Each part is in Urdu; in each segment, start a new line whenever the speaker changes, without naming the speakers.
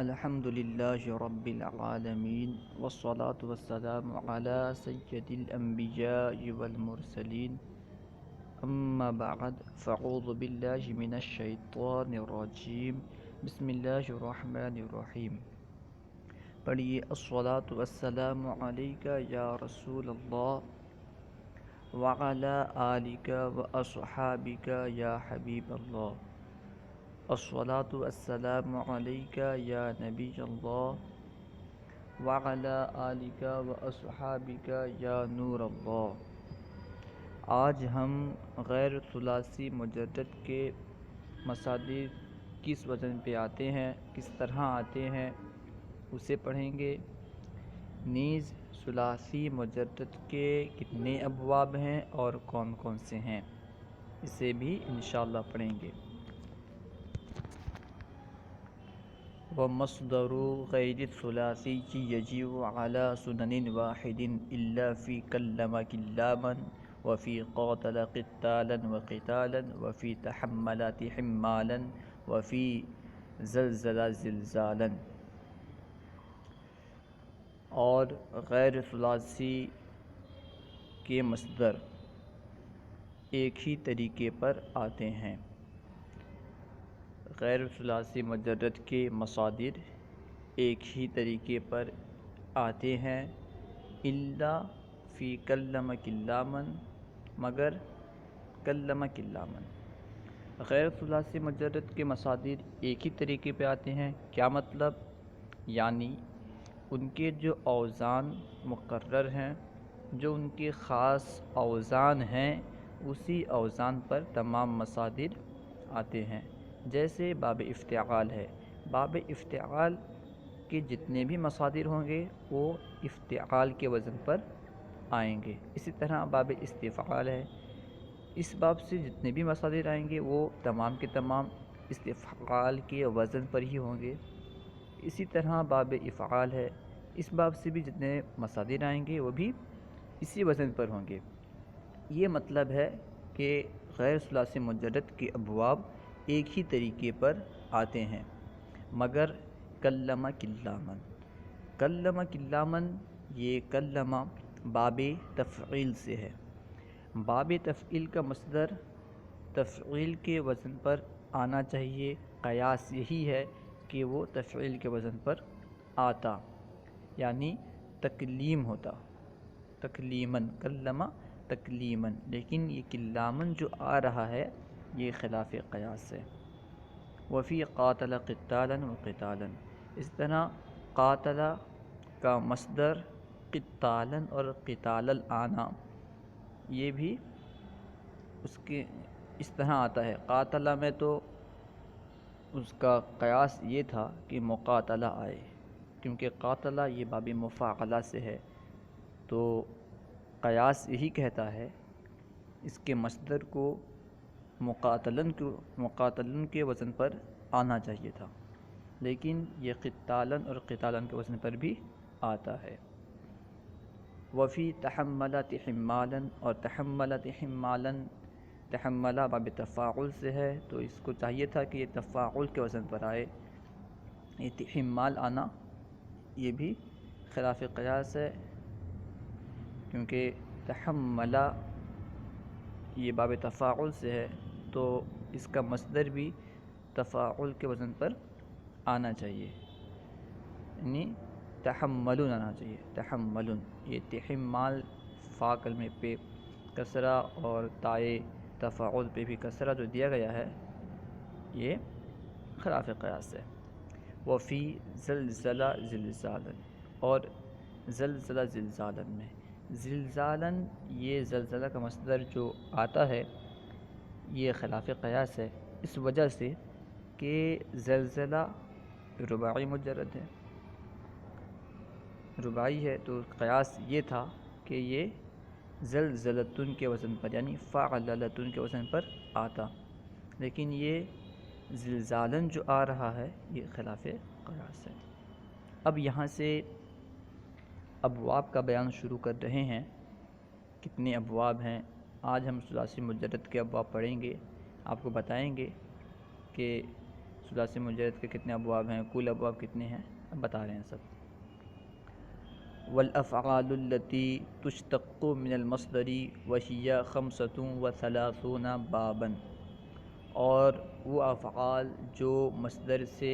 الحمد لله رب العالمين والصلاة والسلام على سيد الأنبياء والمرسلين أما بعد فأعوذ بالله من الشيطان الرجيم بسم الله الرحمن الرحيم پڑھیے الصلاة والسلام عليك يا رسول الله وعلى آلك وأصحابك يا حبيب الله الصلاة والسلام عليك يا نبي الله وعلى آلك وأصحابك يا نور الله۔ آج ہم غیر ثلاثی مجرد کے مصادر کس وزن پہ آتے ہیں، کس طرح آتے ہیں اسے پڑھیں گے۔ نیز ثلاثی مجرد کے کتنے ابواب ہیں اور کون کون سے ہیں اسے بھی انشاءاللہ پڑھیں گے۔ ومصدر غیر الثلاثی یجیء علی سنن واحد الا فی کلم کلاما وفی قاتل قتالا وقتالا وفی تحمل تحمالا وفی زلزل زلزالا۔ اور غیر ثلاثی کے مصدر ایک ہی طریقے پر آتے ہیں۔ غیر ثلاثی مجرد کے مصادر ایک ہی طریقے پر آتے ہیں، الا فی کلم کلاما، مگر کلم کلاما۔ غیر ثلاثی مجرد کے مصادر ایک ہی طریقے پہ آتے ہیں، کیا مطلب؟ یعنی ان کے جو اوزان مقرر ہیں، جو ان کے خاص اوزان ہیں، اسی اوزان پر تمام مصادر آتے ہیں۔ جیسے باب افتعال ہے، باب افتعال کے جتنے بھی مصادر ہوں گے وہ افتعال کے وزن پر آئیں گے۔ اسی طرح باب استفعال ہے، اس باب سے جتنے بھی مصادر آئیں گے وہ تمام کے تمام استفعال کے وزن پر ہی ہوں گے۔ اسی طرح باب افعال ہے، اس باب سے بھی جتنے مصادر آئیں گے وہ بھی اسی وزن پر ہوں گے۔ یہ مطلب ہے کہ غیر ثلاثی مجرد کے ابواب ایک ہی طریقے پر آتے ہیں مگر کلم کلاما۔ کلم کلاما، یہ کلم باب تفعیل سے ہے۔ باب تفعیل کا مصدر تفعیل کے وزن پر آنا چاہیے، قیاس یہی ہے کہ وہ تفعیل کے وزن پر آتا، یعنی تکلیم ہوتا، تکلیمن، کلم تکلیمن، لیکن یہ کلامن جو آ رہا ہے یہ خلاف قیاس ہے۔ وفی قاتل قتالا وقتالا، اس طرح قاتل کا مصدر قتالا اور قتالا آنا یہ بھی اس کے اس طرح آتا ہے۔ قاتل میں تو اس کا قیاس یہ تھا کہ مقاتلہ آئے، کیونکہ قاتلہ یہ باب مفاعلہ سے ہے، تو قیاس یہی کہتا ہے اس کے مصدر کو مقاتلن کے وزن پر آنا چاہیے تھا، لیکن یہ قتالن اور قتالن کے وزن پر بھی آتا ہے۔ وفی تحمل تحمالا، اور تحمل تحمالا، تحمل باب تفاعل سے ہے تو اس کو چاہیے تھا کہ یہ تفاعل کے وزن پر آئے، یہ تحمال آنا یہ بھی خلاف قیاس ہے، کیونکہ تحمل یہ باب تفاعل سے ہے تو اس کا مصدر بھی تفاعل کے وزن پر آنا چاہیے، یعنی تحملن آنا چاہیے، تحملن۔ یہ تحمال فا کلمے پہ کسرہ اور تائے تفاعل پہ بھی کسرہ جو دیا گیا ہے یہ خلاف قیاس ہے۔ وفی زلزل زلزالا، اور زلزل زلزالا میں، زلزالا یہ زلزلہ کا مصدر جو آتا ہے یہ خلاف قیاس ہے، اس وجہ سے کہ زلزلہ رباعی مجرد ہے، رباعی ہے، تو قیاس یہ تھا کہ یہ زلزلتن کے وزن پر یعنی فعللتن کے وزن پر آتا، لیکن یہ زلزالن جو آ رہا ہے یہ خلاف قیاس ہے۔ اب یہاں سے ابواب کا بیان شروع کر رہے ہیں، کتنے ابواب ہیں۔ آج ہم ثلاثی مجرد کے ابواب پڑھیں گے، آپ کو بتائیں گے کہ ثلاثی مجرد کے کتنے ابواب ہیں، کل ابواب کتنے ہیں، اب بتا رہے ہیں سب۔ والافعال التي تشتق من المصدر وهي 35 بابا، اور وہ افعال جو مصدر سے،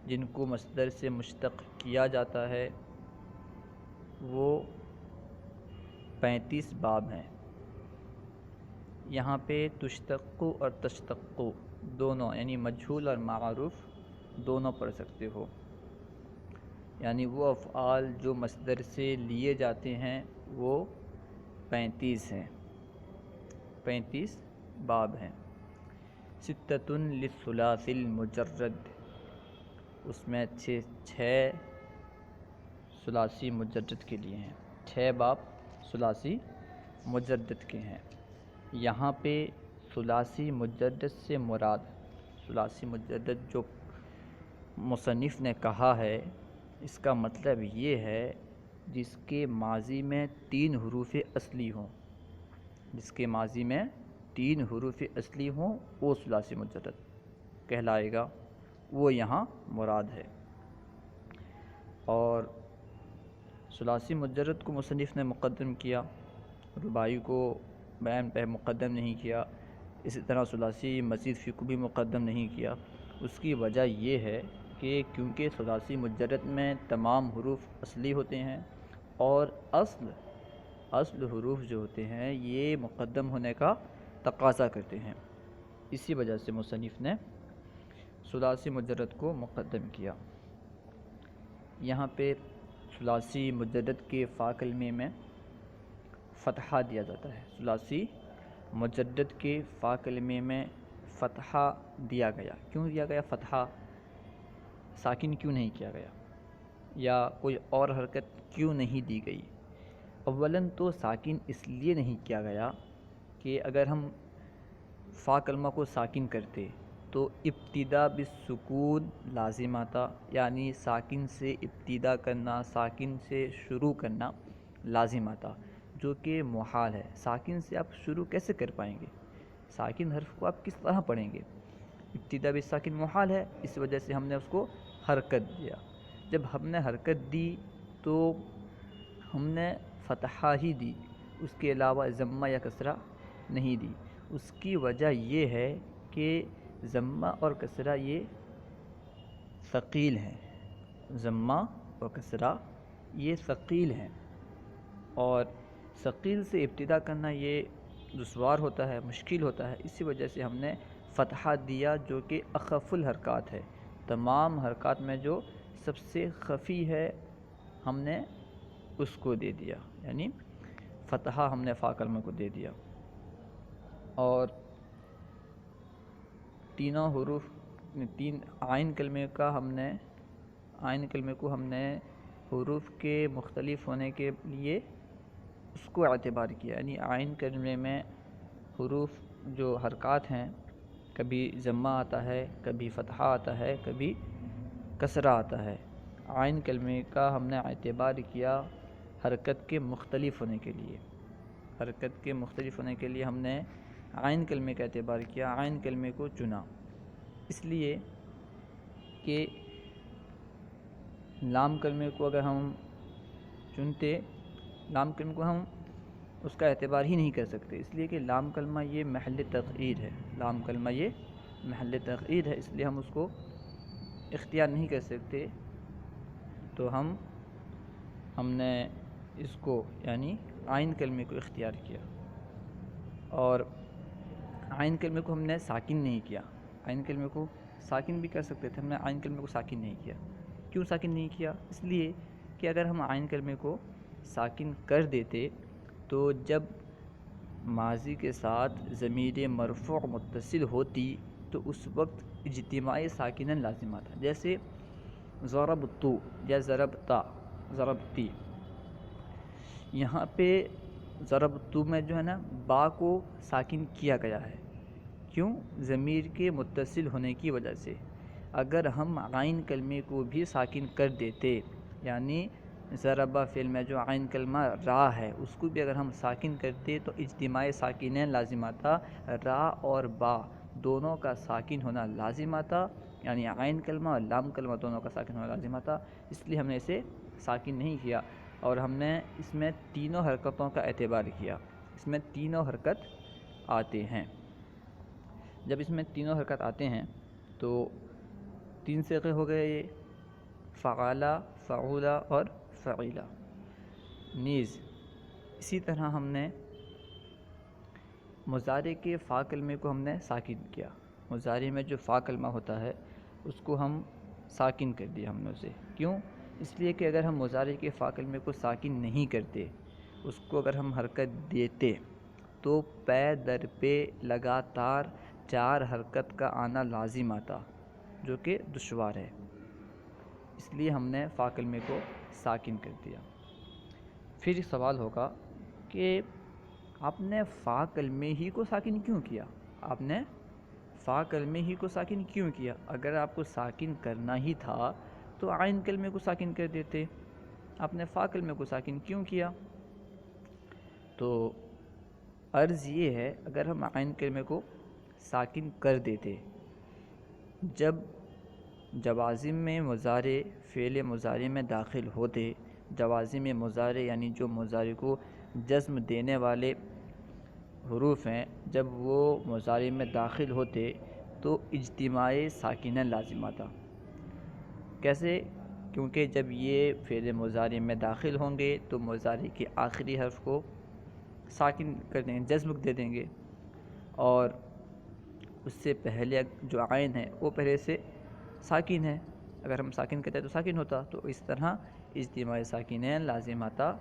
جن کو مصدر سے مشتق کیا جاتا ہے، وہ 35 باب ہیں۔ یہاں پہ تشتق اور تشتق دونوں، یعنی مجہول اور معروف دونوں پڑھ سکتے ہو، یعنی وہ افعال جو مصدر سے لیے جاتے ہیں وہ 35 ہیں، 35 باب ہیں۔ ستۃ للثلاثی المجرد، اس میں چھ ثلاثی مجرد کے لیے ہیں، 6 باب ثلاثی مجرد کے ہیں۔ یہاں پہ ثلاثی مجرد سے مراد، ثلاثی مجرد جو مصنف نے کہا ہے، اس کا مطلب یہ ہے جس کے ماضی میں 3 حروف اصلی ہوں، جس کے ماضی میں 3 حروف اصلی ہوں وہ ثلاثی مجرد کہلائے گا، وہ یہاں مراد ہے۔ اور ثلاثی مجرد کو مصنف نے مقدم کیا، رباعی کو بیان پہ مقدم نہیں کیا، اسی طرح ثلاثی مزید فی کو بھی مقدم نہیں کیا۔ اس کی وجہ یہ ہے کہ کیونکہ ثلاثی مجرد میں تمام حروف اصلی ہوتے ہیں، اور اصل حروف جو ہوتے ہیں یہ مقدم ہونے کا تقاضا کرتے ہیں، اسی وجہ سے مصنف نے ثلاثی مجرد کو مقدم کیا۔ یہاں پہ ثلاثی مجرد کے فا کلمے میں فتحہ دیا جاتا ہے، ثلاثی مجرد کے فا کلمے میں فتحہ دیا گیا۔ کیوں دیا گیا فتحہ؟ ساکن کیوں نہیں کیا گیا، یا کوئی اور حرکت کیوں نہیں دی گئی؟ اولاً تو ساکن اس لیے نہیں کیا گیا کہ اگر ہم فا کلمہ کو ساکن کرتے تو ابتدا بالسکون لازم آتا، یعنی ساکن سے ابتدا کرنا، ساکن سے شروع کرنا لازم آتا، جو کہ محال ہے۔ ساکن سے آپ شروع کیسے کر پائیں گے؟ ساکن حرف کو آپ کس طرح پڑھیں گے؟ ابتدا بالساکن محال ہے، اس وجہ سے ہم نے اس کو حرکت دیا۔ جب ہم نے حرکت دی تو ہم نے فتحہ ہی دی، اس کے علاوہ ضمہ یا کسرہ نہیں دی۔ اس کی وجہ یہ ہے کہ ضمہ اور کسرہ یہ ثقیل ہیں، ضمہ اور کسرہ یہ ثقیل ہیں، اور ثقیل سے ابتدا کرنا یہ دشوار ہوتا ہے، مشکل ہوتا ہے، اسی وجہ سے ہم نے فتحہ دیا، جو کہ اخف الحرکات ہے۔ تمام حرکات میں جو سب سے خفی ہے ہم نے اس کو دے دیا، یعنی فتحہ ہم نے فا کلمہ کو دے دیا۔ اور تینوں حروف، تین عین کلمے کا ہم نے، عین کلمے کو ہم نے حروف کے مختلف ہونے کے لیے اس کو اعتبار کیا، یعنی عین کلمے میں حروف جو حرکات ہیں، کبھی ضمہ آتا ہے، کبھی فتحہ آتا ہے، کبھی کسرہ آتا ہے۔ عین کلمے کا ہم نے اعتبار کیا حرکت کے مختلف ہونے کے لیے، حرکت کے مختلف ہونے کے لیے ہم نے عین کلمے کا اعتبار کیا، عین کلمے کو چنا، اس لیے کہ لام کلمے کو اگر ہم چنتے، لام کلمے کو ہم اس کا اعتبار ہی نہیں کر سکتے، اس لیے کہ لام کلمہ یہ محل تغییر ہے، لام کلمہ یہ محل تغییر ہے، اس لیے ہم اس کو اختیار نہیں کر سکتے، تو ہم نے اس کو یعنی عین کلمے کو اختیار کیا۔ اور عین کلمے کو ہم نے ساکن نہیں کیا، عین کلمے کو ساکن بھی کر سکتے تھے، ہم نے عین کلمے کو ساکن نہیں کیا۔ کیوں ساکن نہیں کیا؟ اس لیے کہ اگر ہم عین کلمے کو ساکن کر دیتے تو جب ماضی کے ساتھ ضمیر مرفوع متصل ہوتی تو اس وقت اجتماعی ساکناً لازم آتا، جیسے ضربتو یا ضربتا، ضربتی۔ یہاں پہ ضربتو میں جو ہے نا با کو ساکن کیا گیا ہے، کیوں؟ ضمیر کے متصل ہونے کی وجہ سے۔ اگر ہم عین کلمے کو بھی ساکن کر دیتے، یعنی ضربہ فعل میں جو عین کلمہ را ہے اس کو بھی اگر ہم ساکن کرتے تو اجتماع ساکنین لازم آتا، را اور با دونوں کا ساکن ہونا لازم آتا، یعنی عین کلمہ اور لام کلمہ دونوں کا ساکن ہونا لازم تھا، اس لیے ہم نے اسے ساکن نہیں کیا، اور ہم نے اس میں تینوں حرکتوں کا اعتبار کیا۔ اس میں تینوں حرکت آتے ہیں۔ جب اس میں تینوں حرکت آتے ہیں تو تین صیغے ہو گئے یہ، فعلا، فعولا اور فعیلا۔ نیز اسی طرح ہم نے مضارع کے فا کلمے کو ہم نے ساکن کیا۔ مضارع میں جو فا کلمہ ہوتا ہے اس کو ہم ساکن کر دیا ہم نے اسے۔ کیوں؟ اس لیے کہ اگر ہم مضارع کے فا کلمے کو ساکن نہیں کرتے، اس کو اگر ہم حرکت دیتے تو پے در پہ لگاتار 4 حرکت کا آنا لازم آتا، جو کہ دشوار ہے۔ اس لیے ہم نے فا کلمے کو ساکن کر دیا۔ پھر سوال ہوگا کہ آپ نے فا کلمے ہی کو ساکن کیوں کیا؟ آپ نے فا کلمے ہی کو ساکن کیوں کیا؟ اگر آپ کو ساکن کرنا ہی تھا تو عین کلمے کو ساکن کر دیتے، آپ نے فا کلمے کو ساکن کیوں کیا؟ تو عرض یہ ہے، اگر ہم عین کلمے کو ساکن کر دیتے، جب جوازم میں مضارع فعل مضارع میں داخل ہوتے، جوازم مضارع یعنی جو مضارع کو جزم دینے والے حروف ہیں، جب وہ مضارع میں داخل ہوتے تو اجتماع ساکنہ لازم آتا۔ کیسے؟ کیونکہ جب یہ فعل مضارع میں داخل ہوں گے تو مضارع کے آخری حرف کو ساکن کر دیں گے، جزم دے دیں گے، اور اس سے پہلے جو عین ہے وہ پہلے سے ساکن ہے، اگر ہم ساکن کہتے تو ساکن ہوتا، تو اس طرح اجتماع ساکنین لازم آتا،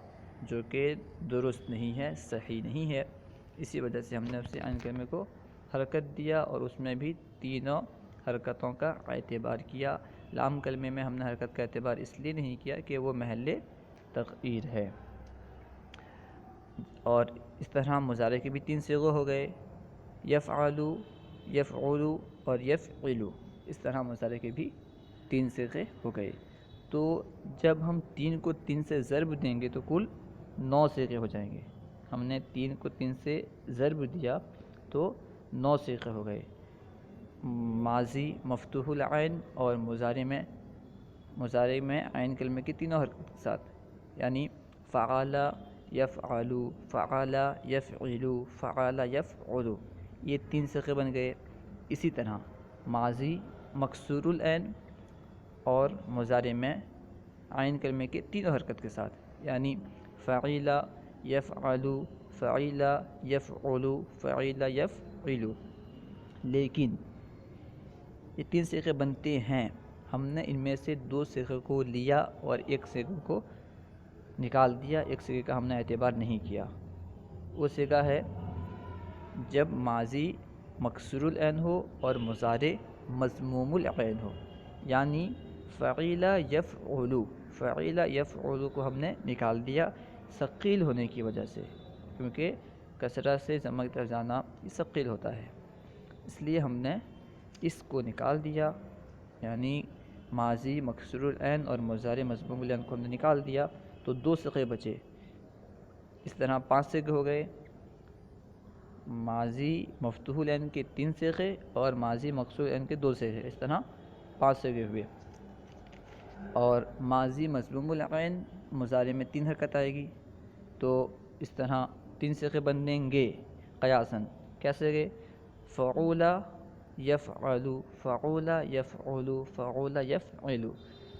جو کہ درست نہیں ہے، صحیح نہیں ہے۔ اسی وجہ سے ہم نے اسے عین کلمے کو حرکت دیا، اور اس میں بھی تینوں حرکتوں کا اعتبار کیا۔ لام کلمے میں ہم نے حرکت کا اعتبار اس لیے نہیں کیا کہ وہ محل تغییر ہے۔ اور اس طرح مضارع کے بھی 3 صیغے ہو گئے، یفعلو، یفعلو اور یفعلو۔ اس طرح مضارع کے بھی 3 صیغے ہو گئے۔ تو جب ہم 3 کو 3 سے ضرب دیں گے تو کل 9 صیغے ہو جائیں گے۔ ہم نے 3 کو 3 سے ضرب دیا تو 9 صیغے ہو گئے۔ ماضی مفتوح العین اور مضارع میں عین کلمے کی تینوں حرکت کے ساتھ، یعنی فعل، یفعل، فعل، یفعل، فعل، یفعل، یہ 3 صیغے بن گئے۔ اسی طرح ماضی مکسور العین اور مضارع میں عین کلمے کے تینوں حرکت کے ساتھ، یعنی فعل، یفعل، فعل، یفعل، فعل، یفعل۔ لیکن یہ 3 صیغے بنتے ہیں، ہم نے ان میں سے 2 صیغے کو لیا اور 1 صیغے کو نکال دیا، 1 صیغے کا ہم نے اعتبار نہیں کیا۔ وہ صیغہ ہے جب ماضی مکسور العین ہو اور مضارع مضموم العین ہو، یعنی فعل یفعل، فعل یفعل کو ہم نے نکال دیا ثقیل ہونے کی وجہ سے، کیونکہ کسرہ سے ضمہ کی طرف جانا یہ ثقیل ہوتا ہے، اس لیے ہم نے اس کو نکال دیا، یعنی ماضی مکسور العین اور مضارع مضموم العین کو ہم نے نکال دیا تو 2 صیغے بچے۔ اس طرح 5 صیغے ہو گئے، ماضی مفتوح العین کے 3 صیغے اور ماضی مکسور العین کے 2 صیغے، اس طرح 5 صیغے ہوئے۔ اور ماضی مضموم العین مضارع میں 3 حرکت آئے گی، تو اس طرح 3 صیغے بنیں گے قیاساً۔ کیسے گے؟ فعول یفعل، فعول یفعل، فعول یفعل۔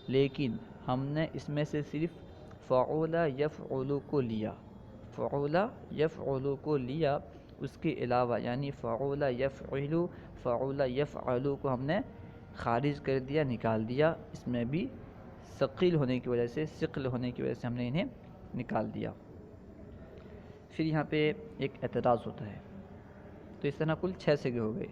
لیکن ہم نے اس میں سے صرف فعول یفعل کو لیا، فعول یفعل کو لیا، اس کے علاوہ یعنی فعول یفعل، فعول یفعل کو ہم نے خارج کر دیا، نکال دیا، اس میں بھی ثقیل ہونے کی وجہ سے، ثقل ہونے کی وجہ سے ہم نے انہیں نکال دیا۔ پھر یہاں پہ ایک اعتراض ہوتا ہے، تو اس طرح کل 6 صیغے ہو گئے۔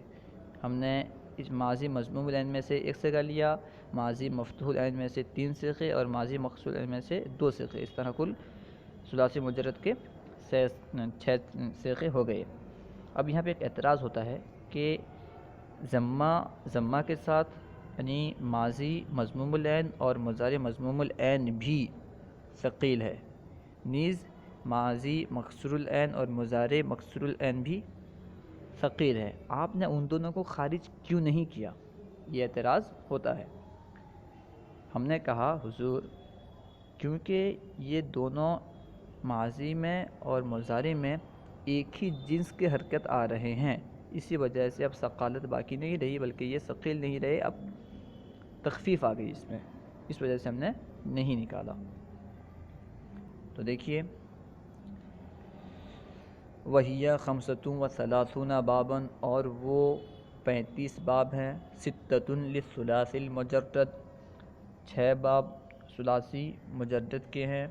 ہم نے اس ماضی مضموم العین میں سے 1 صیغہ لیا، ماضی مفتوح العین میں سے 3 صیغے اور ماضی مکسور العین میں سے 2 صیغے، اس طرح کل ثلاثی مجرد کے 6 صیغے ہو گئے۔ اب یہاں پہ ایک اعتراض ہوتا ہے کہ ضمہ کے ساتھ یعنی ماضی مضموم العین اور مضارع مضموم العین بھی ثقیل ہے، نیز ماضی مکسور العین اور مضارع مکسور العین بھی ثقیل ہے، آپ نے ان دونوں کو خارج کیوں نہیں کیا؟ یہ اعتراض ہوتا ہے۔ ہم نے کہا حضور کیونکہ یہ دونوں ماضی میں اور مضارع میں ایک ہی جنس کے حرکت آ رہے ہیں، اسی وجہ سے اب ثقالت باقی نہیں رہی، بلکہ یہ ثقیل نہیں رہے، اب تخفیف آ گئی اس میں، اس وجہ سے ہم نے نہیں نکالا۔ تو دیکھیے وَهِيَ خَمْسَةٌ وَثَلَاثُونَ بَابًا، اور وہ 35 باب ہیں، سِتَّةٌ لِلثُّلَاثِ الْمُجَرَّدِ، 6 باب ثلاثی مجرد کے ہیں۔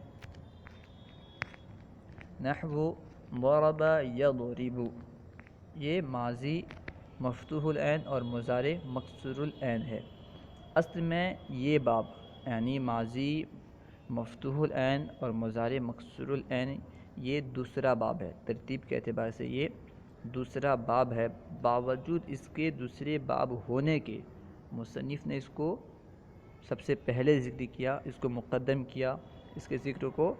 نحو ضرب یضرب، یہ ماضی مفتوح العین اور مضارع مکسور العین ہے۔ اصل میں یہ باب یعنی ماضی مفتوح العین اور مضارع مکسور العین یہ دوسرا باب ہے، ترتیب کے اعتبار سے یہ دوسرا باب ہے، باوجود اس کے دوسرے باب ہونے کے مصنف نے اس کو سب سے پہلے ذکر کیا، اس کو مقدم کیا، اس کے ذکر کو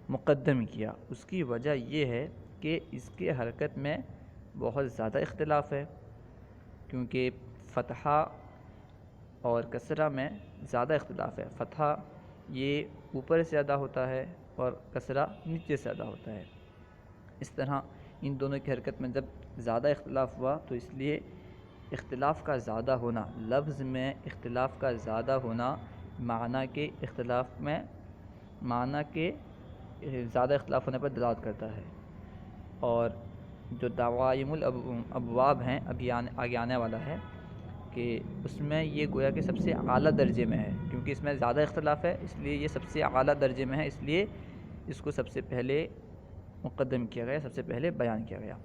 مقدم کیا۔ اس کی وجہ یہ ہے کہ اس کے حرکت میں بہت زیادہ اختلاف ہے، کیونکہ فتحہ اور کسرہ میں زیادہ اختلاف ہے، فتحہ یہ اوپر سے زیادہ ہوتا ہے اور کسرہ نیچے سے زیادہ ہوتا ہے۔ اس طرح ان دونوں کی حرکت میں جب زیادہ اختلاف ہوا تو اس لیے اختلاف کا زیادہ ہونا، لفظ میں اختلاف کا زیادہ ہونا معنی کے اختلاف میں معنی کے زیادہ اختلاف ہونے پر دلالت کرتا ہے۔ اور جو دعوائم الابواب ہیں، ابھی آگے آنے والا ہے کہ اس میں یہ گویا کہ سب سے اعلیٰ درجے میں ہے، کیونکہ اس میں زیادہ اختلاف ہے اس لیے یہ سب سے اعلیٰ درجے میں ہے، اس لیے اس کو سب سے پہلے مقدم کیا گیا، سب سے پہلے بیان کیا گیا۔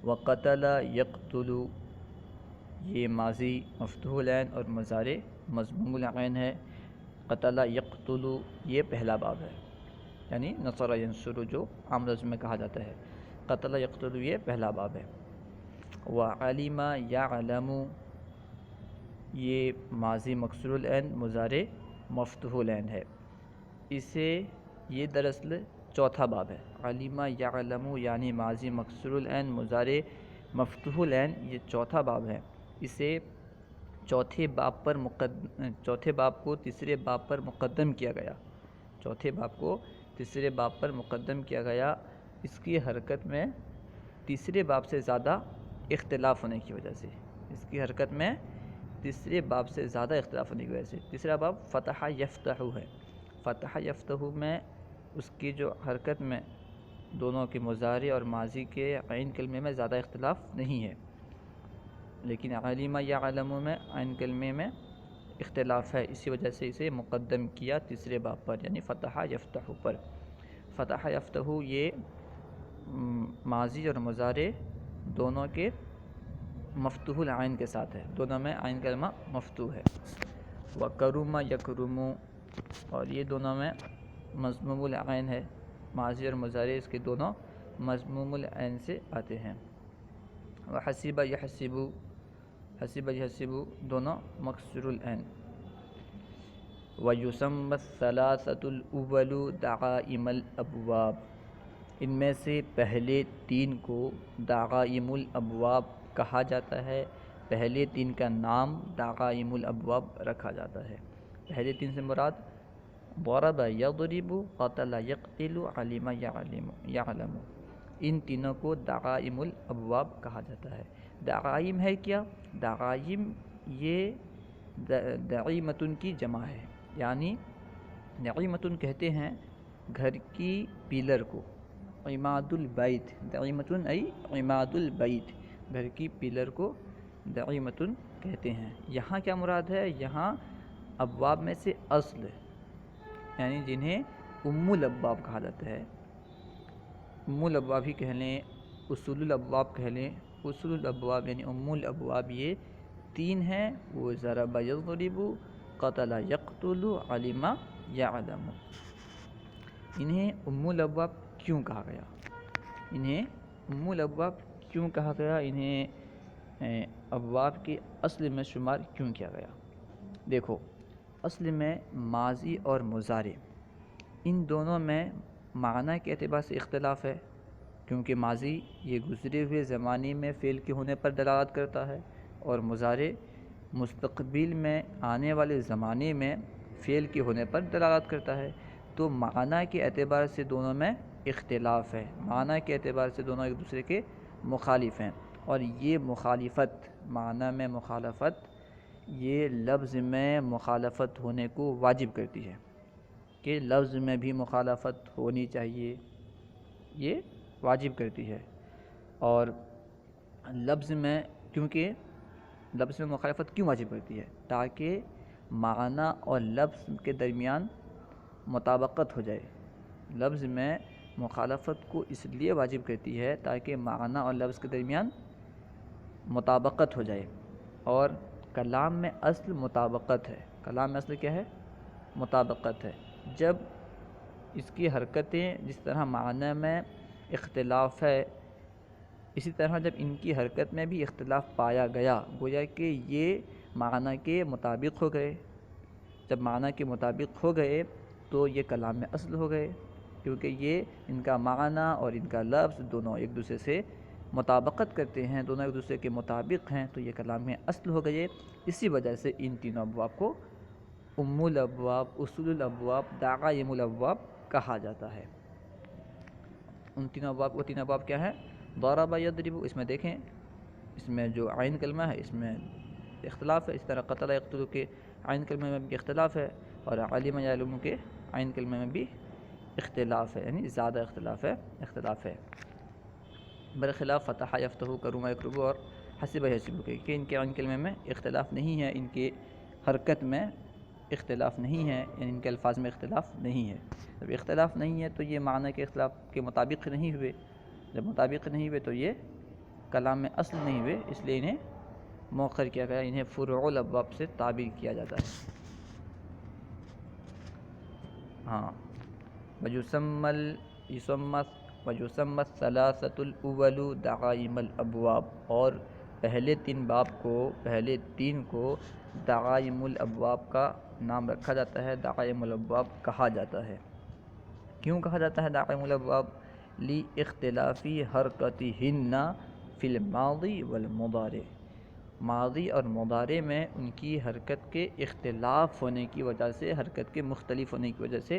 وقتل یقتل، یہ ماضی مفتوح العین اور مضارع مضموم العین ہے۔ قتل یقتل یہ پہلا باب ہے، یعنی نصر ینصر جو عام لفظ میں کہا جاتا ہے، قتل یقتل یہ پہلا باب ہے۔ وعلم یعلم، یہ ماضی مکسور العین مضارع مفتوح العین ہے، اسے یہ دراصل چوتھا باب ہے۔ علم یعلم یعنی ماضی مکسور العین مضارع مفتوح العین یہ چوتھا باب ہے، اسے چوتھے باب کو تیسرے باب پر مقدم کیا گیا، چوتھے باب کو تیسرے باب پر مقدم کیا گیا، اس کی حرکت میں تیسرے باب سے زیادہ اختلاف ہونے کی وجہ سے، اس کی حرکت میں تیسرے باب سے زیادہ اختلاف ہونے کی وجہ سے۔ تیسرا باب فتح یفتح ہے، فتح یفتح میں اس کی جو حرکت میں دونوں کے مضارع اور ماضی کے عین کلمے میں زیادہ اختلاف نہیں ہے، لیکن علم یعلم میں عین کلمے میں اختلاف ہے، اسی وجہ سے اسے مقدم کیا تیسرے باب پر، یعنی فتح یفتح پر۔ فتح یفتح یہ ماضی اور مضارع دونوں کے مفتوح العین کے ساتھ ہے، دونوں میں عین کلمہ مفتوح ہے۔ وکرم یکرم، اور یہ دونوں میں مضموم العین ہے، ماضی اور مضارع اس کے دونوں مضموم العین سے آتے ہیں۔ وحسب یحسب، حسب یحسب دونوں مکسور العین۔ ویسمی الثلاثة الأول دعائم الابواب، ان میں سے پہلے 3 کو دعائم الابواب کہا جاتا ہے، پہلے 3 کا نام دعائم الابواب رکھا جاتا ہے۔ پہلے 3 سے مراد ضرب یضرب، قتل یقتل، علم یعلم، ان تینوں کو دعائم الابواب کہا جاتا ہے۔ دعائم ہے کیا؟ دعائم یہ دعیمتن کی جمع ہے، یعنی دعیمتن کہتے ہیں گھر کی پیلر کو، عماد البیت، دعیمتن ای عماد البیت، گھر کی پیلر کو دعیمتن کہتے ہیں۔ یہاں کیا مراد ہے؟ یہاں ابواب میں سے اصل یعنی جنہیں ام الابواب کہا جاتا ہے، ام الابواب ہی کہہ لیں، اصول الابواب کہہ لیں، اصول الابواب یعنی ام الابواب یہ 3 ہیں، وہ ضرب یضرب، قتل یقتل، علم یعلم۔ انہیں ام الابواب کیوں کہا گیا؟ انہیں ام الابواب کیوں کہا گیا؟ انہیں ابواب کے اصل میں شمار کیوں کیا گیا؟ دیکھو اصل میں ماضی اور مضارع ان دونوں میں معنی کے اعتبار سے اختلاف ہے، کیونکہ ماضی یہ گزرے ہوئے زمانے میں فعل کے ہونے پر دلالت کرتا ہے، اور مضارع مستقبل میں آنے والے زمانے میں فعل کے ہونے پر دلالت کرتا ہے۔ تو معنی کے اعتبار سے دونوں میں اختلاف ہے، معنی کے اعتبار سے دونوں ایک دوسرے کے مخالف ہیں، اور یہ مخالفت، معنی میں مخالفت، یہ لفظ میں مخالفت ہونے کو واجب کرتی ہے کہ لفظ میں بھی مخالفت ہونی چاہیے، یہ واجب کرتی ہے۔ اور لفظ میں، کیونکہ لفظ میں مخالفت کیوں واجب کرتی ہے؟ تاکہ معنی اور لفظ کے درمیان مطابقت ہو جائے۔ لفظ میں مخالفت کو اس لیے واجب کرتی ہے تاکہ معنی اور لفظ کے درمیان مطابقت ہو جائے، اور کلام میں اصل مطابقت ہے۔ کلام میں اصل کیا ہے؟ مطابقت ہے۔ جب اس کی حرکتیں جس طرح معنی میں اختلاف ہے، اسی طرح جب ان کی حرکت میں بھی اختلاف پایا گیا، گویا کہ یہ معنی کے مطابق ہو گئے۔ جب معنی کے مطابق ہو گئے تو یہ کلام میں اصل ہو گئے، کیونکہ یہ ان کا معنی اور ان کا لفظ دونوں ایک دوسرے سے مطابقت کرتے ہیں، دونوں ایک دوسرے کے مطابق ہیں، تو یہ کلام میں اصل ہو گئے۔ اسی وجہ سے ان تینوں ابواب کو ام الابواب، اصول الابواب، دعائم الابواب کہا جاتا ہے۔ ان تینوں ابواب، وہ تین ابواب کیا ہیں؟ ضرب یضرب، اس میں دیکھیں، اس میں جو عین کلمہ ہے اس میں اختلاف ہے، اس طرح قتل یقتل کے عین کلمہ میں بھی اختلاف ہے، اور علم یعلم کے عین کلمہ میں بھی اختلاف ہے، یعنی زیادہ اختلاف ہے۔ برخلاف فتح یفتح، کرم یکرب اور حسب یحسب کے، کہ ان کے عین کلمے میں اختلاف نہیں ہے، ان کے حرکت میں اختلاف نہیں ہے، یعنی ان کے الفاظ میں اختلاف نہیں ہے۔ جب اختلاف نہیں ہے تو یہ معنی کے اختلاف کے مطابق نہیں ہوئے، جب مطابق نہیں ہوئے تو یہ کلام میں اصل نہیں ہوئے، اس لیے انہیں مؤخر کیا گیا، انہیں فروع الابواب سے تعبیر کیا جاتا ہے۔ ہاں، وَيُسَمَّى الثَّلَاثَةُ الْأُوَّلُ دَعَائِمَ الْأَبْوَابِ، اور پہلے تین کو دعائم الابواب کا نام رکھا جاتا ہے، دعائم الابواب کہا جاتا ہے۔ کیوں کہا جاتا ہے دعائم الابواب؟ لِاخْتِلَافِ حَرْكَتِهِنَّ فِي الْمَاضِي وَالْمُضَارِعِ، ماضی اور مضارع میں ان کی حرکت کے اختلاف ہونے کی وجہ سے، حرکت کے مختلف ہونے کی وجہ سے،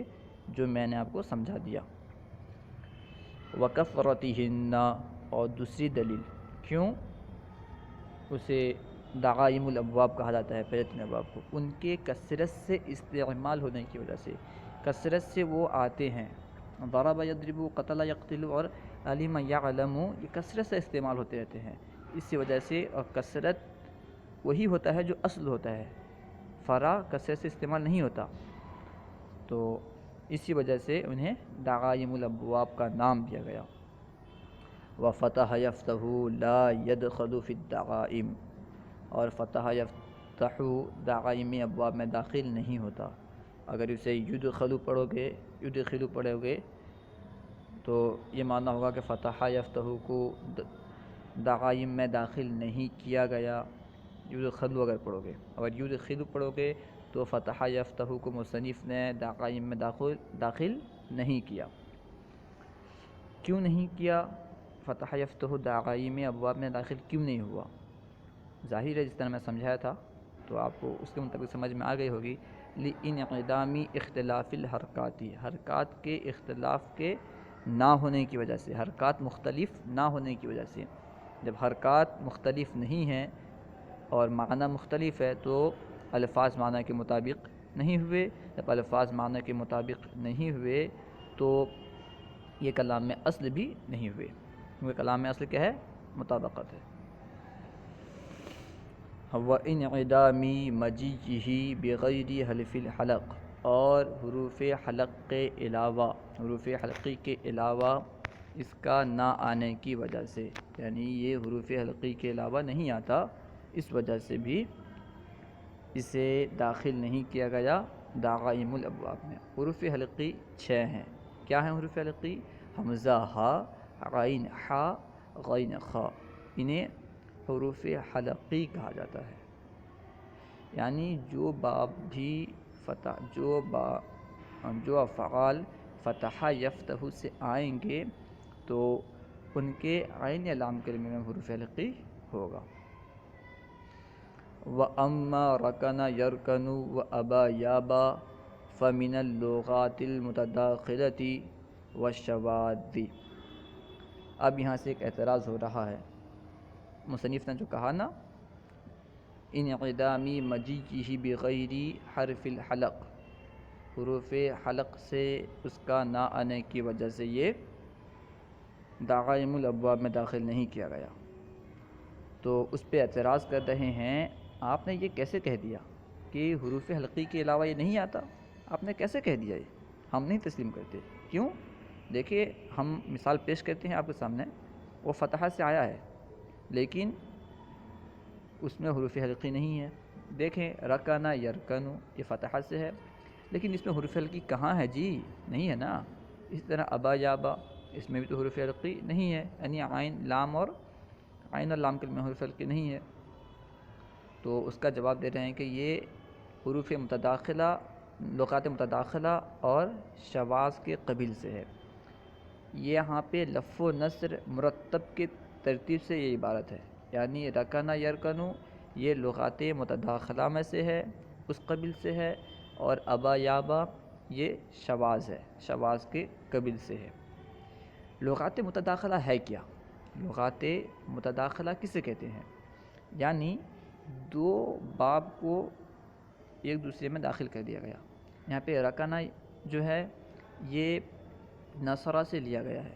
جو میں نے آپ کو سمجھا دیا۔ وَكَثْرَتِهِنَّ، اور دوسری دلیل کیوں اسے دعائم الابواب کہا جاتا ہے پہلے تین ابواب کو، ان کے کثرت سے استعمال ہونے کی وجہ سے، کثرت سے وہ آتے ہیں۔ ضرب یضرب، قتل یقتل اور علم یعلم، یہ کثرت سے استعمال ہوتے رہتے ہیں، اسی وجہ سے، اور کثرت وہی ہوتا ہے جو اصل ہوتا ہے، فرع کثرت سے استعمال نہیں ہوتا، تو اسی وجہ سے انہیں دعائم الابواب کا نام دیا گیا۔ وفتح یفتح لا يدخل فی الدعائم، اور فتح یفتح دعائم ابواب میں داخل نہیں ہوتا۔ اگر اسے یدخل پڑھو گے تو یہ معنی ہوگا کہ فتح یفتح کو دعائم میں داخل نہیں کیا گیا، یدخل اگر پڑھو گے، اگر یدخل پڑھو گے تو فتح یفتح کو مصنف نے دعائم میں داخل نہیں کیا۔ کیوں نہیں کیا؟ فتح یفتح دعائم ابواب میں داخل کیوں نہیں ہوا؟ ظاہر ہے جس طرح میں سمجھایا تھا تو آپ کو اس کے مطابق سمجھ میں آ گئی ہوگی۔ لِانْعِدَامِ اختلاف الحرکات، حرکات کے اختلاف کے نہ ہونے کی وجہ سے، حرکات مختلف نہ ہونے کی وجہ سے۔ جب حرکات مختلف نہیں ہیں اور معنی مختلف ہے تو الفاظ معنی کے مطابق نہیں ہوئے، جب الفاظ معنی کے مطابق نہیں ہوئے تو یہ کلام میں اصل بھی نہیں ہوئے، کیونکہ کلام میں اصل کیا ہے؟ مطابقت ہے۔ وَإِنْعِدَامِ مَجِيِّهِ بِغَيْرِ حَلْفِ الْحَلَقِ، اور حروف حلق کے علاوہ، حروف حلقی کے علاوہ اس کا نہ آنے کی وجہ سے، یعنی یہ حروف حلقی کے علاوہ نہیں آتا، اس وجہ سے بھی اسے داخل نہیں کیا گیا دعائم الابواب میں۔ حروف حلقی 6 ہیں۔ کیا ہیں حروف حلقی؟ حمزہ ہا، عین حا، غین خا، انہیں حروف حلقی کہا جاتا ہے۔ یعنی جو افعال فتح یفتح سے آئیں گے تو ان کے عین یا لام کلمے میں حروف حلقی ہوگا۔ وَأَمَّا رَكَنَ يَرْكَنُ وَأَبَى يَأْبَى فَمِنَ اللُّغَاتِ الْمُتَدَاخِلَةِ وَالشَّوَاذِّ۔ اب یہاں سے ایک اعتراض ہو رہا ہے، مصنف نے جو کہا نا انعدامی مجیئہ بغیر حرف الحلق، حروف حلق سے اس کا نہ آنے کی وجہ سے یہ دعائم الابواب میں داخل نہیں کیا گیا، تو اس پہ اعتراض کر رہے ہیں آپ نے یہ کیسے کہہ دیا کہ حروف حلقی کے علاوہ یہ نہیں آتا؟ آپ نے کیسے کہہ دیا؟ یہ ہم نہیں تسلیم کرتے۔ کیوں؟ دیکھیے ہم مثال پیش کرتے ہیں آپ کے سامنے، وہ فتحہ سے آیا ہے لیکن اس میں حروف حلقی نہیں ہے۔ دیکھیں رکنا یرکنو یہ فتحہ سے ہے لیکن اس میں حروف حلقی کہاں ہے جی؟ نہیں ہے نا۔ اس طرح ابا یابا اس میں بھی تو حروف حلقی نہیں ہے، یعنی عین اور لام کے میں حروف حلقی نہیں ہے۔ تو اس کا جواب دے رہے ہیں کہ یہ حروف متداخلہ، لغات متداخلہ اور شواذ کے قبیل سے ہے۔ یہاں پہ لف و نثر مرتب کے ترتیب سے یہ عبارت ہے، یعنی رکنا یرکنو یہ لغات متداخلہ میں سے ہے، اس قبیل سے ہے، اور ابا یابا یہ شواذ ہے، شواذ کے قبیل سے ہے۔ لغات متداخلہ ہے کیا؟ لغات متداخلہ کسے کہتے ہیں؟ یعنی دو باب کو ایک دوسرے میں داخل کر دیا گیا۔ یہاں پہ رکنا جو ہے یہ نصرہ سے لیا گیا ہے،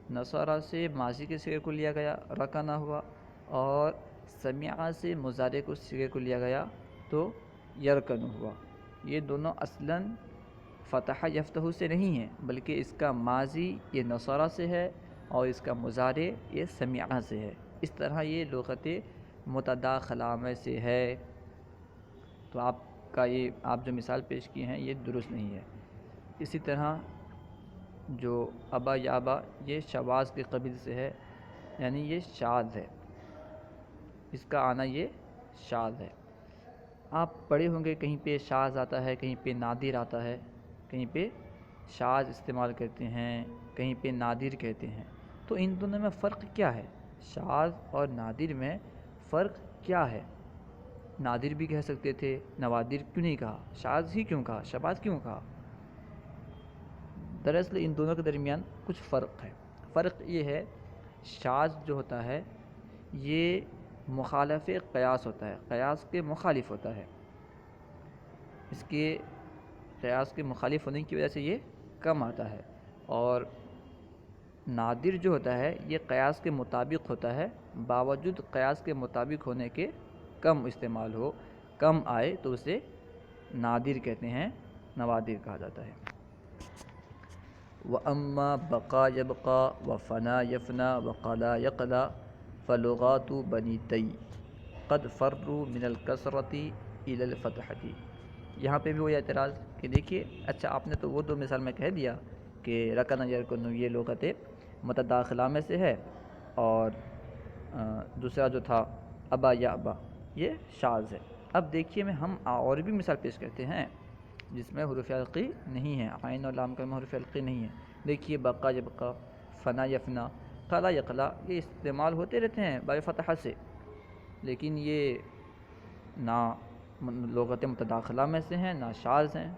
نصرہ سے ماضی کے صیغے کو لیا گیا رکنا ہوا، اور سمعہ سے مضارع کو صیغے کو لیا گیا تو یرکن ہوا۔ یہ دونوں اصلاً فتح یفتح سے نہیں ہیں بلکہ اس کا ماضی یہ نصرہ سے ہے اور اس کا مضارع یہ سمعہ سے ہے۔ اس طرح یہ لغت متداخلہ میں سے ہے۔ تو آپ جو مثال پیش کی ہیں یہ درست نہیں ہے۔ اسی طرح جو ابا یابا یہ شواذ کے قبیل سے ہے، یعنی یہ شاذ ہے، اس کا آنا یہ شاذ ہے۔ آپ پڑھے ہوں گے کہیں پہ شاذ آتا ہے، کہیں پہ نادر آتا ہے، کہیں پہ شاذ استعمال کرتے ہیں، کہیں پہ نادر کہتے ہیں۔ تو ان دونوں میں فرق کیا ہے؟ شاذ اور نادر میں فرق کیا ہے؟ نادر بھی کہہ سکتے تھے، نوادر کیوں نہیں کہا؟ شاذ ہی کیوں کہا؟ شواذ کیوں کہا؟ دراصل ان دونوں کے درمیان کچھ فرق ہے۔ فرق یہ ہے شاذ جو ہوتا ہے یہ مخالف قیاس ہوتا ہے، قیاس کے مخالف ہوتا ہے، اس کے قیاس کے مخالف ہونے کی وجہ سے یہ کم آتا ہے، اور نادر جو ہوتا ہے یہ قیاس کے مطابق ہوتا ہے، باوجود قیاس کے مطابق ہونے کے کم استعمال ہو، کم آئے تو اسے نادر کہتے ہیں، نوادر کہا جاتا ہے۔ وَأَمَّا بَقَا يَبْقَا وَفَنَا يَفْنَا وَقَلَا يَقْلَا فَلُغَاتُ بَنِي تَيْ قَدْ فَرُّوا مِنَ الْكَسْرَةِ إِلَى الْفَتْحَةِ۔ یہاں پہ بھی وہی اعتراض کہ دیکھیے اچھا آپ نے تو وہ دو مثال میں کہہ دیا کہ رکن یرکن یہ لغت متداخلہ میں سے ہے، اور دوسرا جو تھا ابا یا ابا یہ شاذ ہے۔ اب دیکھیے ہم اور بھی مثال پیش کرتے ہیں جس میں حروف حلقی نہیں ہے، عین اور لام کا میں حروف حلقی نہیں ہے۔ دیکھیے بقا یبقا، فنا یفنا، قلا یقلا یہ استعمال ہوتے رہتے ہیں باب فتحہ سے، لیکن یہ نہ لغت متداخلہ میں سے ہیں نہ شاذ ہیں۔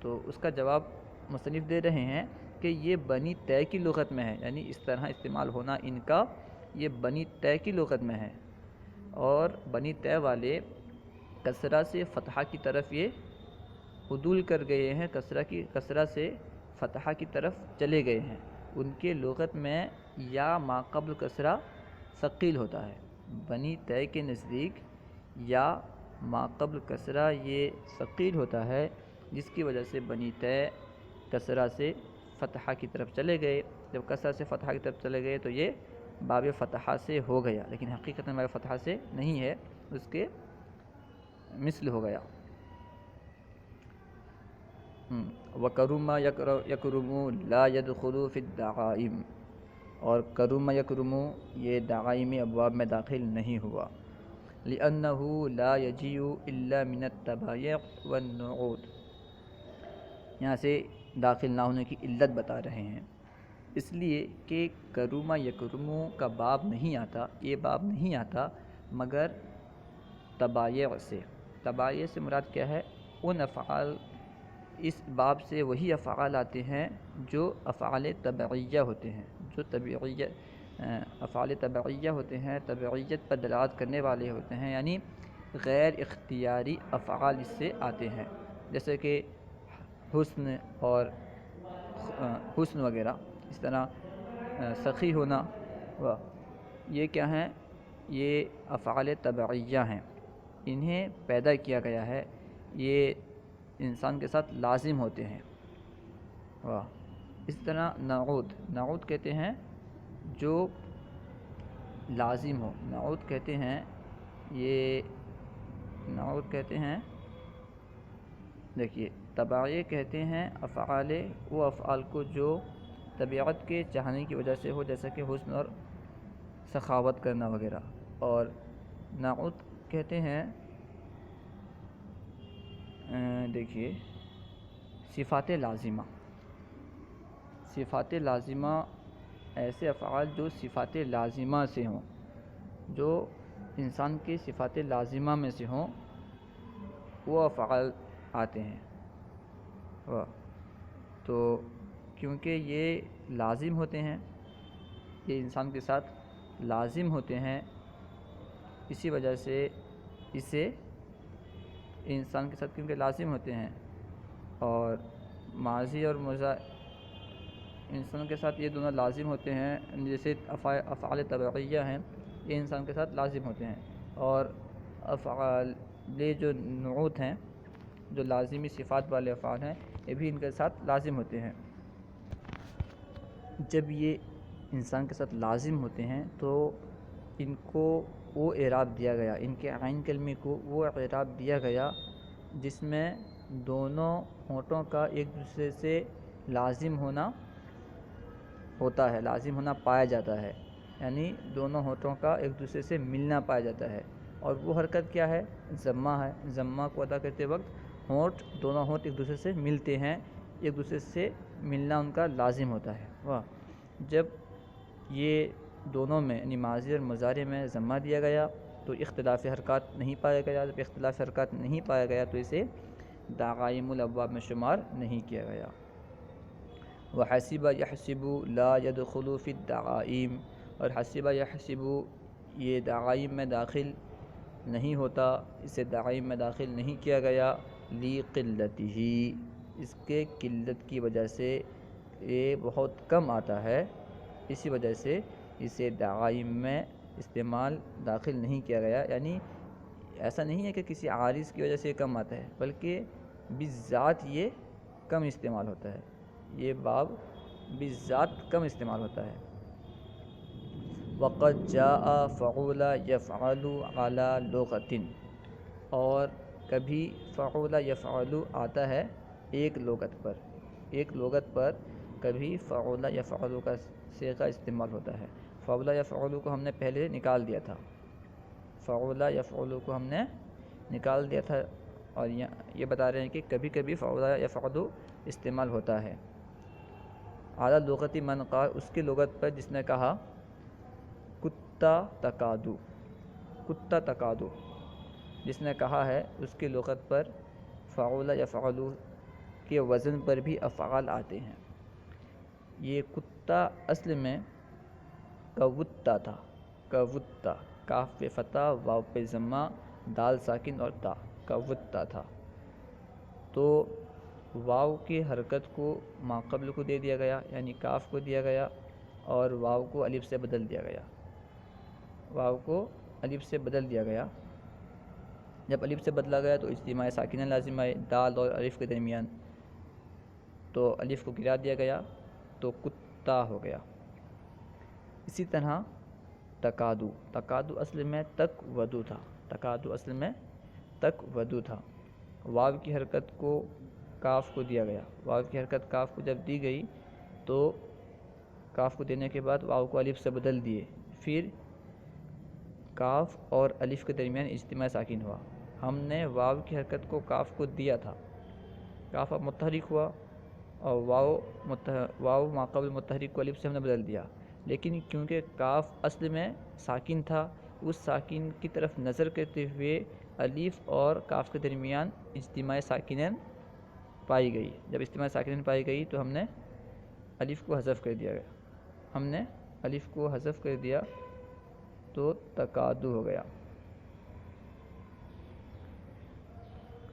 تو اس کا جواب مصنف دے رہے ہیں کہ یہ بنی طے کی لغت میں ہے، یعنی اس طرح استعمال ہونا ان کا یہ بنی طے کی لغت میں ہے، اور بنی طے والے کسرہ سے فتحہ کی طرف یہ عدول کر گئے ہیں، کسرہ سے فتحہ کی طرف چلے گئے ہیں۔ ان کے لغت میں یا ما قبل کسرہ ثقیل ہوتا ہے، بنی طے کے نزدیک یا ما قبل کسرہ یہ ثقیل ہوتا ہے، جس کی وجہ سے بنی طے کسرہ سے فتحہ کی طرف چلے گئے۔ جب کسرہ سے فتحہ کی طرف چلے گئے تو یہ باب فتحہ سے ہو گیا، لیکن حقیقت میں باب فتحہ سے نہیں ہے، اس کے مثل ہو گیا۔ وَكَرُمَ يَكْرُمُ لَا يَدْخُلُ فِي الدَّعَائِمِ، اور کرم یکرم یہ دعائم ابواب میں داخل نہیں ہوا، لِأَنَّهُ لَا يَجِيءُ إِلَّا مِنَ التَّبَايُعِ وَالنُّعُودِ، یہاں سے داخل نہ ہونے کی علت بتا رہے ہیں، اس لیے کہ کرم یکرم کا باب نہیں آتا، یہ باب نہیں آتا مگر تبایع سے۔ تبایع سے مراد کیا ہے؟ ان افعال، اس باب سے وہی افعال آتے ہیں جو افعال تبعیہ ہوتے ہیں، جو افعال تبعیہ ہوتے ہیں، تبعیت پر دلالت کرنے والے ہوتے ہیں، یعنی غیر اختیاری افعال اس سے آتے ہیں، جیسے کہ حسن اور حسن وغیرہ، اس طرح سخی ہونا، یہ کیا ہیں؟ یہ افعال تبعیہ ہیں، انہیں پیدا کیا گیا ہے، یہ انسان کے ساتھ لازم ہوتے ہیں۔ اس طرح نعود کہتے ہیں جو لازم ہو، نعود کہتے ہیں دیکھیے تبعیہ کہتے ہیں وہ افعال کو جو طبیعت کے چاہنے کی وجہ سے ہو، جیسا کہ حسن اور سخاوت کرنا وغیرہ، اور نعود کہتے ہیں دیکھیے صفات لازمہ، ایسے افعال جو صفات لازمہ سے ہوں، جو انسان کے صفات لازمہ میں سے ہوں، وہ افعال آتے ہیں۔ تو کیونکہ یہ لازم ہوتے ہیں، یہ انسان کے ساتھ لازم ہوتے ہیں، اسی وجہ سے اسے انسان کے ساتھ کیونکہ لازم ہوتے ہیں، اور ماضی اور انسان کے ساتھ یہ دونوں لازم ہوتے ہیں، جیسے افعال تبعیہ ہیں، یہ انسان کے ساتھ لازم ہوتے ہیں، اور افعال جو نعوت ہیں، جو لازمی صفات والے افعال ہیں، یہ بھی ان کے ساتھ لازم ہوتے ہیں۔ جب یہ انسان کے ساتھ لازم ہوتے ہیں تو ان کو وہ اعراب دیا گیا، ان کے عین کلمے کو وہ اعراب دیا گیا جس میں دونوں ہونٹوں کا ایک دوسرے سے لازم ہونا ہوتا ہے، لازم ہونا پایا جاتا ہے، یعنی دونوں ہونٹوں کا ایک دوسرے سے ملنا پایا جاتا ہے، اور وہ حرکت کیا ہے؟ ضمہ ہے۔ ضمہ کو ادا کرتے وقت دونوں ہونٹ ایک دوسرے سے ملتے ہیں، ایک دوسرے سے ملنا ان کا لازم ہوتا ہے۔ جب یہ دونوں میں یعنی ماضی اور مضارع میں ضمہ دیا گیا تو اختلاف حرکات نہیں پایا گیا، جب اختلاف حرکات نہیں پایا گیا تو اسے دعائم الابواب میں شمار نہیں کیا گیا۔ وحسب یحسب لا يدخل فی الدعائم، اور حسب یحسب یہ دعائم میں داخل نہیں ہوتا، اسے دعائم میں داخل نہیں کیا گیا، لقلتہ، اس کے قلت کی وجہ سے یہ بہت کم آتا ہے، اسی وجہ سے اسے دعائم میں داخل نہیں کیا گیا، یعنی ایسا نہیں ہے کہ کسی عارض کی وجہ سے یہ کم آتا ہے، بلکہ بالذات یہ کم استعمال ہوتا ہے، یہ باب بالذات کم استعمال ہوتا ہے۔ وقد جاء فعول یفعل علی لغۃ، اور کبھی فعول یفعل آتا ہے ایک لغت پر کبھی فعول یفعل کا صیغہ استعمال ہوتا ہے۔ فعول یفعل کو ہم نے پہلے نکال دیا تھا، اور یہ بتا رہے ہیں کہ کبھی کبھی فعول یفعل استعمال ہوتا ہے۔ اعلیٰ لغتی من قال، اس کی لغت پر جس نے کہا کتا تکادو، جس نے کہا ہے اس کی لغت پر فعول یفعل کے وزن پر بھی افعال آتے ہیں۔ یہ کتا اصل میں کوتا تھا، کاف پہ فتح، واو پہ ضمہ، دال ساکن اور تا، کوتا تھا، تو واو کی حرکت کو ماقبل کو دے دیا گیا، یعنی کاف کو دیا گیا، اور واو کو الف سے بدل دیا گیا۔ جب الف سے بدلا گیا تو اجتماع ساکنہ لازم آئے دال اور الف کے درمیان، تو الف کو گرا دیا گیا تو کتا ہو گیا۔ اسی طرح تکادو اصل میں تک ودو تھا، واو کی حرکت کو کاف کو دیا گیا، واو کی حرکت کاف کو جب دی گئی تو کاف کو دینے کے بعد واو کو الف سے بدل دیے، پھر کاف اور الف کے درمیان اجتماع ساکن ہوا۔ ہم نے واو کی حرکت کو کاف کو دیا تھا، کاف اب متحرک ہوا، اور واو ماقبل متحرک کو الف سے ہم نے بدل دیا، لیکن کیونکہ کاف اصل میں ساکن تھا، اس ساکن کی طرف نظر کرتے ہوئے الف اور کاف کے درمیان اجتماع ساکنین پائی گئی. جب اجتماع ساکنین پائی گئی تو ہم نے الف کو حذف کر دیا تو تکادو ہو گیا.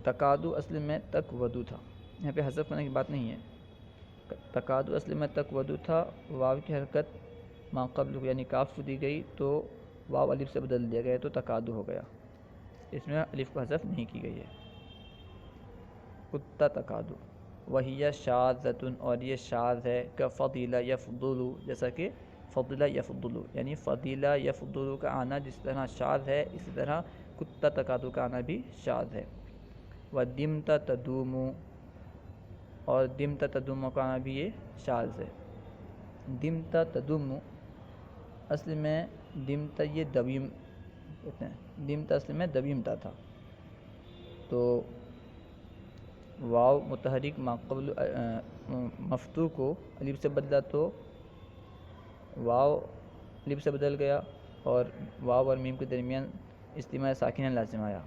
تکادو اصل میں تک ودو تھا، یہاں پہ حذف کرنے کی بات نہیں ہے. تکادو اصل میں تک ودو تھا. واو کی حرکت ما قبل کو یعنی کاف کو دی گئی تو واو الف سے بدل دیا گیا تو تکادو ہو گیا. اس میں الف کو حذف نہیں کی گئی ہے. کتا تکادو. وہی شاذۃ، اور یہ شاذ ہے. کفضل یفضل، جیسا کہ فضل یفضل یعنی فضل یفضل کا آنا جس طرح شاذ ہے، اسی طرح کتا تکادو کا آنا بھی شاذ ہے. ودمت تدوم، اور دمت تدوم کا آنا بھی یہ شاذ ہے. دمت تدوم اصل میں دمت یہ دویم کہتے ہیں. دمت اصل میں دویمتا تھا. تو واو متحرک ما قبل مفتوح کو الف سے بدلا تو واو الف سے بدل گیا اور واو اور میم کے درمیان اجتماع ساکنہ لازم آیا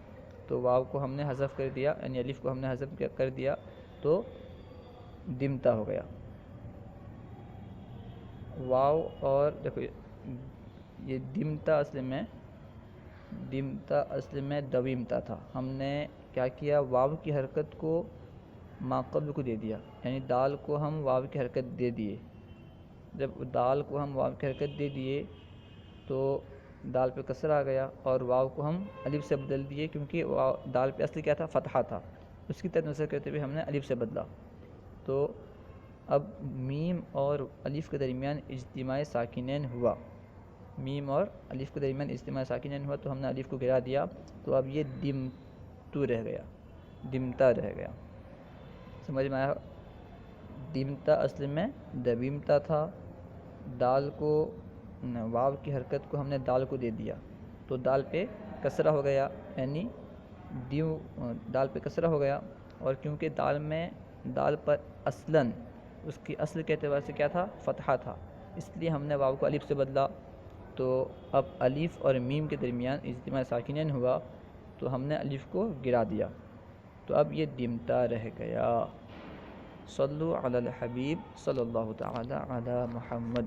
تو واو کو ہم نے حذف کر دیا، یعنی الف کو ہم نے حذف کر دیا تو دمتا ہو گیا. واو اور دیکھو یہ دمتا اصل میں دویمتا تھا. ہم نے کیا کیا، واو کی حرکت کو ما قبل کو دے دیا، یعنی دال کو ہم واو کی حرکت دے دیے. جب دال کو ہم واو کی حرکت دے دیے تو دال پہ کسر آ گیا اور واو کو ہم الف سے بدل دیے، کیونکہ دال پہ اصل کیا تھا، فتحہ تھا. اس کی طرف نظر کرتے ہوئے ہم نے الف سے بدلا. تو اب میم اور الف کے درمیان اجتماع ساکنین ہوا. تو ہم نے الف کو گرا دیا تو اب یہ دمتا رہ گیا. سمجھ میں آیا؟ دمتا اصل میں دویمتا تھا. دال کو واو کی حرکت کو ہم نے دال کو دے دیا تو دال پہ کسرہ ہو گیا، یعنی دال پہ کسرہ ہو گیا. اور کیونکہ دال پر اصلاً اس کی اصل کے اعتبار سے کیا تھا، فتحہ تھا، اس لیے ہم نے واو کو الف سے بدلا. تو اب الف اور میم کے درمیان اجتماع ساکنین ہوا تو ہم نے الف کو گرا دیا تو اب یہ دمتا رہ گیا. صلو علی الحبیب صلی اللہ تعالی علی محمد.